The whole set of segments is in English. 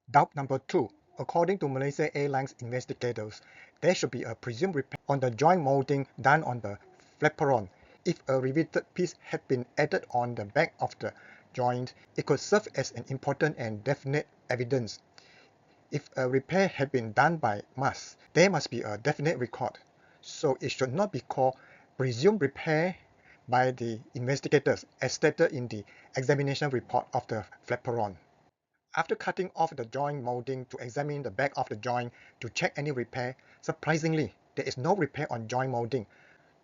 Doubt number 2. According to Malaysia Airlines investigators, there should be a presumed repair on the joint molding done on the flaperon. If a riveted piece had been added on the back of the joint, it could serve as an important and definite evidence. If a repair had been done by mass, there must be a definite record. So it should not be called presumed repair by the investigators as stated in the examination report of the flaperon. After cutting off the joint molding to examine the back of the joint to check any repair, surprisingly, there is no repair on joint molding,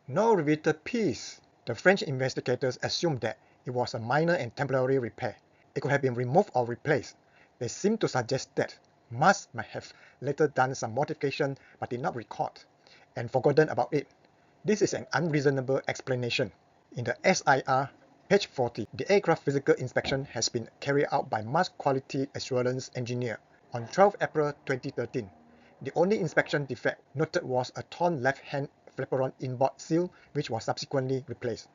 no riveted piece. The French investigators assumed that it was a minor and temporary repair. It could have been removed or replaced. They seem to suggest that Mars might have later done some modification but did not record and forgotten about it. This is an unreasonable explanation. In the SIR, page 40, the aircraft physical inspection has been carried out by Mars Quality Assurance Engineer on 12 April 2013. The only inspection defect noted was a torn left-hand flaperon inboard seal, which was subsequently replaced.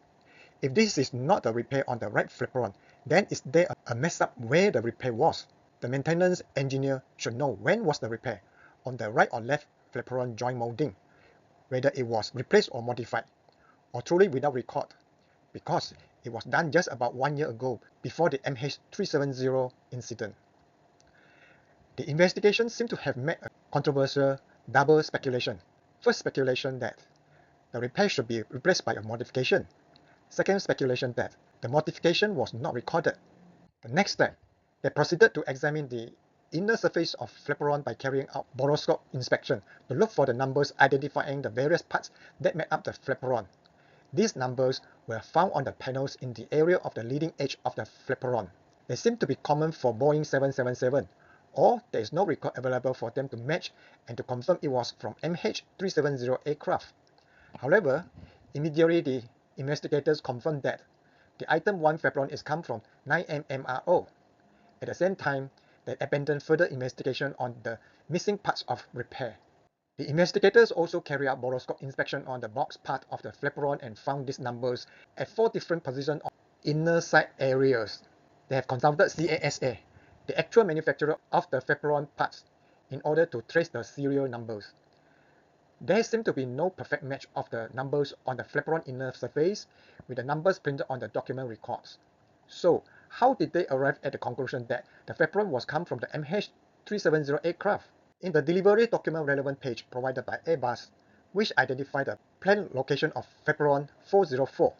If this is not a repair on the right flaperon, then is there a mess-up where the repair was? The maintenance engineer should know when was the repair on the right or left flaperon joint molding, whether it was replaced or modified, or truly without record, because it was done just about 1 year ago before the MH370 incident. The investigation seemed to have made a controversial double speculation. First speculation that the repair should be replaced by a modification. Second speculation that the modification was not recorded. The next step, they proceeded to examine the inner surface of flaperon by carrying out boroscope inspection to look for the numbers identifying the various parts that made up the flaperon. These numbers were found on the panels in the area of the leading edge of the flaperon. They seem to be common for Boeing 777, or there is no record available for them to match and to confirm it was from MH370 aircraft. However, immediately the investigators confirmed that the item 1 flaperon is come from 9M MRO. At the same time, they abandoned further investigation on the missing parts of repair. The investigators also carried out boroscope inspection on the box part of the flaperon and found these numbers at 4 different positions on inner side areas. They have consulted CASA, the actual manufacturer of the flaperon parts, in order to trace the serial numbers. There seemed to be no perfect match of the numbers on the flaperon inner surface with the numbers printed on the document records. So, how did they arrive at the conclusion that the flaperon was come from the MH370 aircraft? In the delivery document relevant page provided by Airbus, which identified the planned location of flaperon 404,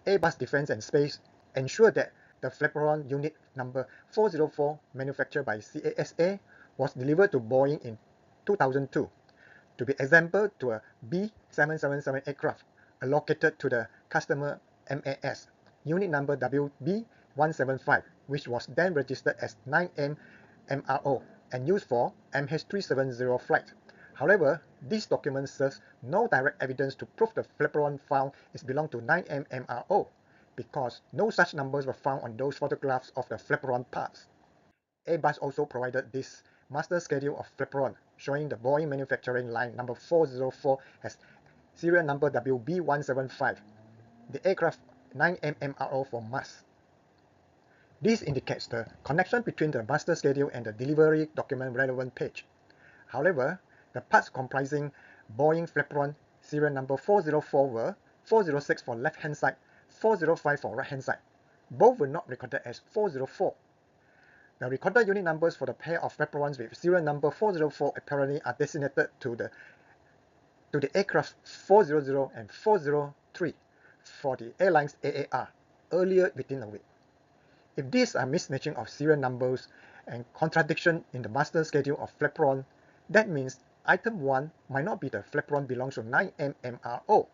Airbus Defence and Space ensured that the flaperon unit number 404 manufactured by CASA was delivered to Boeing in 2002 to be assembled to a B777 aircraft allocated to the customer MAS, unit number WB175, which was then registered as 9M MRO and used for MH370 flight. However, this document serves no direct evidence to prove the flaperon found is belong to 9M MRO, because no such numbers were found on those photographs of the flaperon parts. Airbus also provided this master schedule of flaperon showing the Boeing manufacturing line number 404 has serial number WB175, the aircraft 9M MRO for mass. This indicates the connection between the master schedule and the delivery document relevant page. However, the parts comprising Boeing flaperon serial number 404 were 406 for left-hand side, 405 for right-hand side. Both were not recorded as 404. The recorded unit numbers for the pair of flaperons with serial number 404 apparently are designated to the aircraft 400 and 403 for the airline's AAR earlier within a week. If these are mismatching of serial numbers and contradiction in the master schedule of flaperon, that means item 1 might not be the flaperon belongs to 9M MRO,